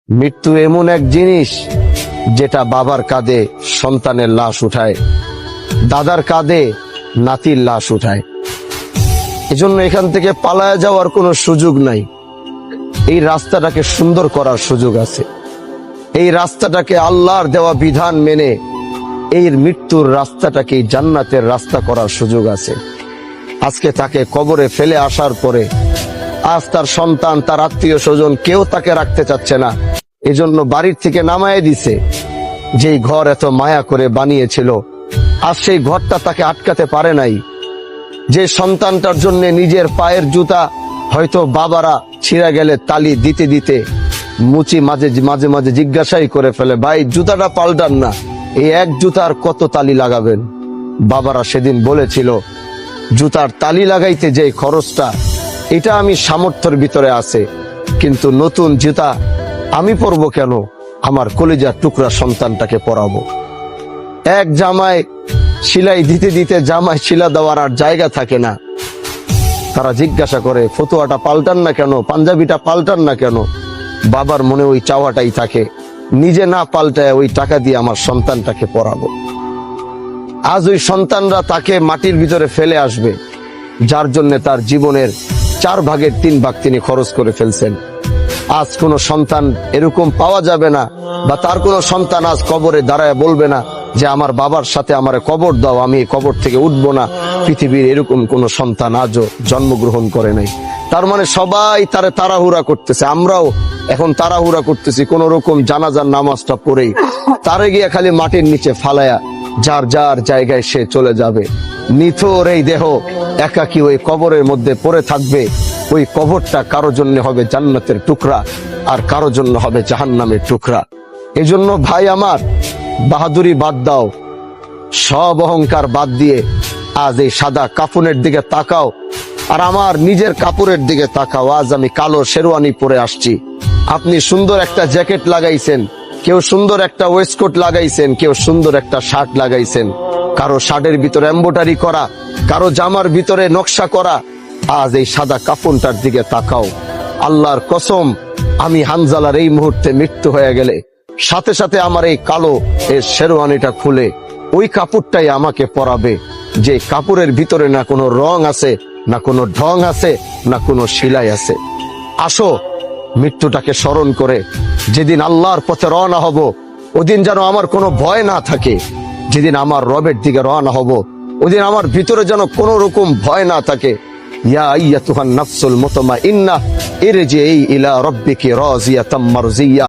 মৃত্যু এমন এক জিনিস যেটা বাবার কাঁধে সন্তানের লাশ উঠায়, দাদার কাঁধে নাতির লাশ উঠায়। এজন্য এখান থেকে পালায়া যাওয়ার কোনো সুযোগ নাই। এই রাস্তাটাকে সুন্দর করার সুযোগ আছে। এই রাস্তাটাকে আল্লাহর দেওয়া বিধান মেনে এই মৃত্যুর রাস্তাটাকে জান্নাতের রাস্তা করার সুযোগ আছে। আজকে তাকে কবরে ফেলে আসার পরে আজ তার সন্তান, তার আত্মীয় স্বজন কেউ তাকে রাখতে চাচ্ছে না। এজন্য বাড়ির থেকে নামায় দিছে। যেই ঘর এত মায়া করে বানিয়েছিল, আজ সেই ঘরটা তাকে আটকাতে পারে নাই। যে সন্তানটার জন্য নিজের পায়ের জুতা হয়তো বাবারা ছিঁড়া গেলে তালি দিতে দিতে মুচি মাঝে মাঝে জিজ্ঞাসাই করে ফেলে, ভাই জুতাটা পাল্টান না, এই এক জুতার কত তালি লাগাবেন? বাবারা সেদিন বলেছিল, জুতার তালি লাগাইতে যে খরচটা, এটা আমি সামর্থ্যের ভিতরে আছে, কিন্তু নতুন জুতা আমি পরবো কেন? আমার কলিজার টুকরা সন্তানটাকে পরাবো। এক জামায় সেলাই দিতে দিতে জামায় শিলা দেওয়ার আর জায়গা থাকে না। তারা জিজ্ঞাসা করে, ফতুয়াটা পাল্টান না কেন, পাঞ্জাবিটা পাল্টান না কেন? বাবার মনে ওই চাওয়াটাই থাকে, নিজে না পাল্টায় ওই টাকা দিয়ে আমার সন্তানটাকে পরাবো। আজ ওই সন্তানরা তাকে মাটির ভিতরে ফেলে আসবে, যার জন্য তার জীবনের 4 ভাগের 3 ভাগ তিনি খরচ করে ফেলছেন। আজ কোন সন্তান এরকম পাওয়া যাবে না, বা তার কোন সন্তান আজ কবরে দাঁড়ায় বলবে না যে আমার বাবার সাথে আমারে কবর দাও, আমি কবর থেকে উঠবো না। পৃথিবীর এরকম কোন সন্তান আজও জন্মগ্রহণ করে নাই। তার মানে সবাই তারে তাড়াহুড়া করতেছে, আমরাও এখন তাড়াহুড়া করতেছি কোন রকম জানাজার নামাজটা পড়েই তারে গিয়ে খালি মাটির নিচে ফালায়া যার যার জায়গায় সে চলে যাবে। নিথর এই দেহ একাকী ওই কবরের মধ্যে পড়ে থাকবে। ওই কবরটা কারো জন্য হবে জান্নাতের টুকরা, আর কারো জন্য হবে জাহান্নামের টুকরা। এজন্য ভাই আমার, বাহাদুরি বাদ দাও, সব অহংকার বাদ দিয়ে আজ এই সাদা কাফনের দিকে তাকাও, আর আমার নিজের কাপড়ের দিকে তাকাও। আজ আমি কালো শেরওয়ানি পরে আসছি, আপনি সুন্দর একটা জ্যাকেট লাগাইছেন, কেউ সুন্দর একটা ওয়েস্টকোট লাগাইছেন, কেউ সুন্দর একটা শার্ট লাগাইছেন। কারো শার্টের ভিতরে এমব্রয়ডারি করা, কারো জামার ভিতরে নকশা করা। আজ এই সাদা কাফনটার দিকে তাকাও। আল্লাহর কসম, আমি হানজালার এই মুহূর্তে মৃত্যু হয়ে গেলে সাথে সাথে আমার এই কালো এই শেরওয়ানিটা খুলে ওই কাপড়টাই আমাকে পরাবে, যে কাপড়ের ভিতরে না কোনো রং আছে, না কোনো ঢং আছে, না কোনো সেলাই আছে। আসো মৃত্যুটাকে স্মরণ করে যেদিন আল্লাহর পথে রওনা হব, ওদিন যেন আমার কোনো ভয় না থাকে। যেদিন আমার রবের দিকে রওনা হব, ওদিন আমার ভিতরে যেন কোনো রকম ভয় না থাকে। ইয়া আইয়াতুহান নাফসুল মুতমাইন্নাহ ইরজিই ইলা রাব্বিকি রাযিয়াতাম মারজিয়া।